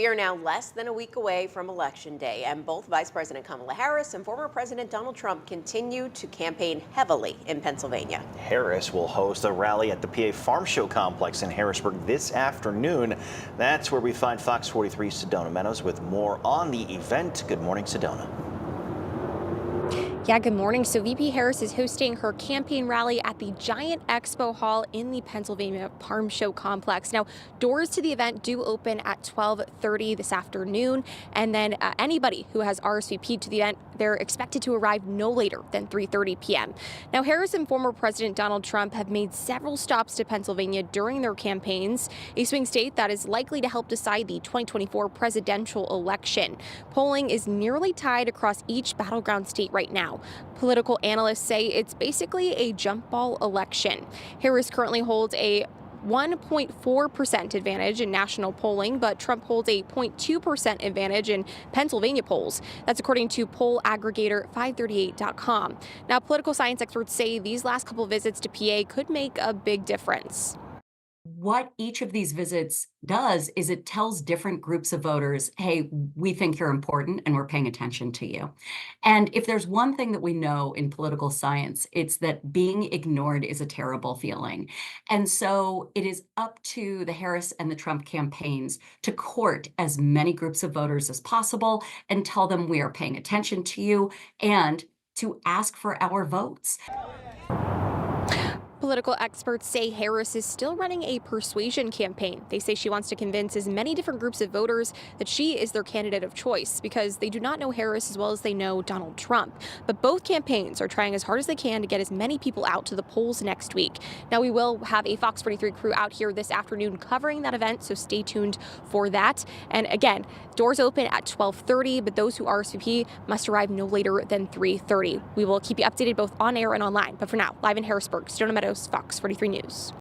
We are now less than a week away from Election Day, and both Vice President Kamala Harris and former President Donald Trump continue to campaign heavily in Pennsylvania. Harris will host a rally at the PA Farm Show complex in Harrisburg this afternoon. That's where we find Fox 43's Sedona Meadows with more on the event. Good morning, Sedona. Yeah, good morning. So VP Harris is hosting her campaign rally at the Giant Expo Hall in the Pennsylvania Farm Show complex. Now, doors to the event do open at 12:30 this afternoon, and then anybody who has RSVP'd to the event, they're expected to arrive no later than 3:30 p.m. Now, Harris and former President Donald Trump have made several stops to Pennsylvania during their campaigns, a swing state that is likely to help decide the 2024 presidential election. Polling is nearly tied across each battleground state right now. Political analysts say it's basically a jump ball election. Harris currently holds a 1.4% advantage in national polling, but Trump holds a 0.2% advantage in Pennsylvania polls. That's according to poll aggregator 538.com. Now, political science experts say these last couple visits to PA could make a big difference. What each of these visits does is it tells different groups of voters, hey, we think you're important and we're paying attention to you. And if there's one thing that we know in political science, it's that being ignored is a terrible feeling. And so it is up to the Harris and the Trump campaigns to court as many groups of voters as possible and tell them we are paying attention to you and to ask for our votes. Political experts say Harris is still running a persuasion campaign. They say she wants to convince as many different groups of voters that she is their candidate of choice because they do not know Harris as well as they know Donald Trump. But both campaigns are trying as hard as they can to get as many people out to the polls next week. Now, we will have a Fox 43 crew out here this afternoon covering that event, so stay tuned for that. And again, doors open at 12:30, but those who RSVP must arrive no later than 3:30. We will keep you updated both on air and online. But for now, live in Harrisburg, Sedona Meadows, Fox 43 News.